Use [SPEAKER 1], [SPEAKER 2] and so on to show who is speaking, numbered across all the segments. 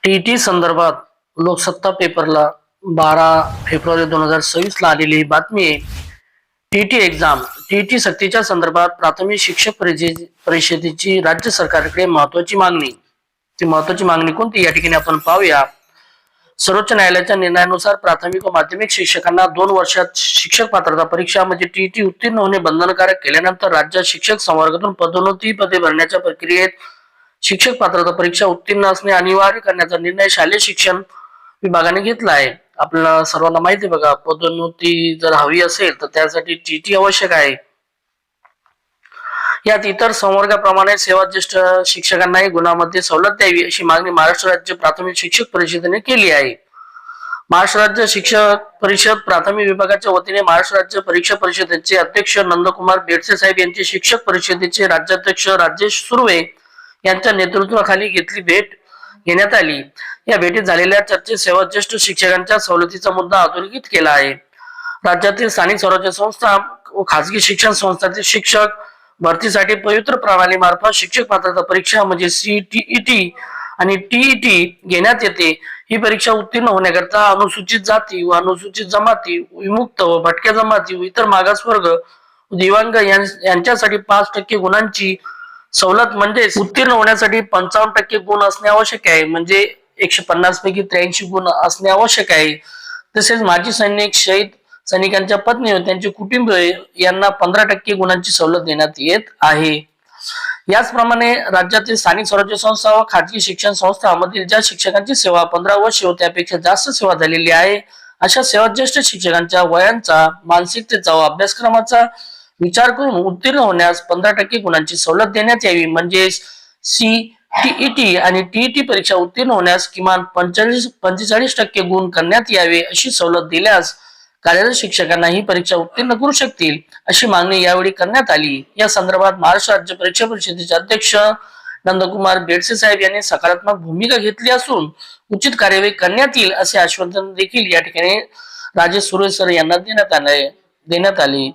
[SPEAKER 1] TET संदर्भात लोकसत्ता पेपरला 12 February 2026 ला आलेली ही बातमी आहे. टीईटी एक्झाम टीईटी सक्तीच्या संदर्भात प्राथमिक शिक्षक परिषदेची राज्य सरकारकडे महत्वाची मागणी. ती महत्वाची मागणी कोणती या ठिकाणी आपण पाहूया. सर्वोच्च न्यायालयाच्या निर्णयानुसार प्राथमिक व माध्यमिक शिक्षकांना 2 वर्षात शिक्षक पात्रता परीक्षा म्हणजे टीईटी उत्तीर्ण होणे बंधनकारक केल्यानंतर राज्यात शिक्षक संवर्गातून पदोन्नती पदे भरण्याच्या प्रक्रियेत शिक्षक पात्रता परीक्षा उत्तीर्ण असणे अनिवार्य करण्याचा निर्णय शालेय शिक्षण विभागाने घेतला आहे. आपल्याला सर्वांना माहिती आहे बघा, पदोन्नती जर हवी असेल तर त्यासाठी टीटी आवश्यक आहे. यात इतर संवर्गाप्रमाणे सेवाज्येष्ठ शिक्षकांनाही गुणामध्ये सवलत द्यावी अशी मागणी महाराष्ट्र राज्य प्राथमिक शिक्षक परिषदेने केली आहे. महाराष्ट्र राज्य शिक्षक परिषद प्राथमिक विभागाच्या वतीने महाराष्ट्र राज्य परीक्षा परिषदेचे अध्यक्ष नंदकुमार बेडसे साहेब यांचे शिक्षक परिषदेचे राज्याध्यक्ष राजेश सुर्वे यांच्या नेतृत्वाखाली भेट घेण्यात आली. या भेटीत झालेल्या चर्चेत सेवाज्येष्ठ शिक्षकांच्या सवलतीचा मुद्दा अधोरेखित केला आहे. राज्यातील स्थानिक स्वराज्य संस्था व खासगी शिक्षण संस्थांतील शिक्षक भरतीसाठी पवित्र प्रणाली मार्फत शिक्षक पात्रता परीक्षा म्हणजे सीटीईटी आणि टीईटी घेण्यात येते. ही परीक्षा उत्तीर्ण होण्याकरता अनुसूचित जाती व अनुसूचित जमाती, विमुक्त व भटक्या जमाती व इतर मागासवर्ग दिव्यांग यांच्यासाठी 5% गुणांची सवलत म्हणजे उत्तीर्ण होण्यासाठी 55% गुण असणे आवश्यक आहे. म्हणजे 150 पैकी 83 गुण असणे आवश्यक आहे. तसेच माजी सैनिक, शहीद सैनिकांच्या पत्नी व त्यांचे कुटुंब यांना 15% गुणांची सवलत देण्यात येत आहे. याचप्रमाणे राज्यातील स्थानिक स्वराज्य संस्था व खाजगी शिक्षण संस्थांमधील ज्या शिक्षकांची सेवा 15 वर्ष व त्यापेक्षा जास्त सेवा झालेली आहे अशा सेवाज्येष्ठ शिक्षकांच्या वयांचा, मानसिकतेचा व अभ्यासक्रमाचा विचार करून उत्तीर्ण होण्यास 15% गुणांची सवलत देण्यात यावी. म्हणजे सीटीईटी आणि टीईटी परीक्षा उत्तीर्ण होण्यास किमान 45% गुण करण्यात यावे. अशी सवलत दिल्यास कार्यरत शिक्षकांना ही परीक्षा उत्तीर्ण करू शकतील अशी मागणी यावेळी करण्यात आली. या संदर्भात महाराष्ट्र राज्य परीक्षा परिषदेचे अध्यक्ष नंदकुमार बेडसे साहेब यांनी सकारात्मक भूमिका घेतली असून उचित कार्यवाही करण्यात येईल असे आश्वासन देखील या ठिकाणी राजेश सुर्वे सर यांना देण्यात आले.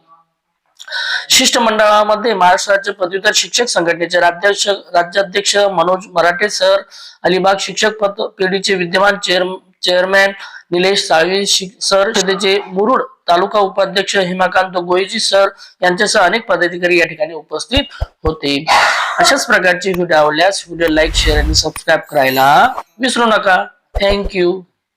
[SPEAKER 1] शिष्टमंडळामध्ये महाराष्ट्र राज्य पदवीधर शिक्षक संघटनेचे राज्याध्यक्ष मनोज मराठे सर, अलिबाग शिक्षक पेढीचे विद्यमान चेअरमॅन निलेश साळवी सर, परिषदेचे मुरुड तालुका उपाध्यक्ष हिमाकांत गोयजी सर यांच्यासह अनेक पदाधिकारी या ठिकाणी उपस्थित होते. अशाच प्रकारचे व्हिडिओ आवडल्यास व्हिडिओ लाईक, शेअर आणि सबस्क्राईब करायला विसरू नका. थँक्यू.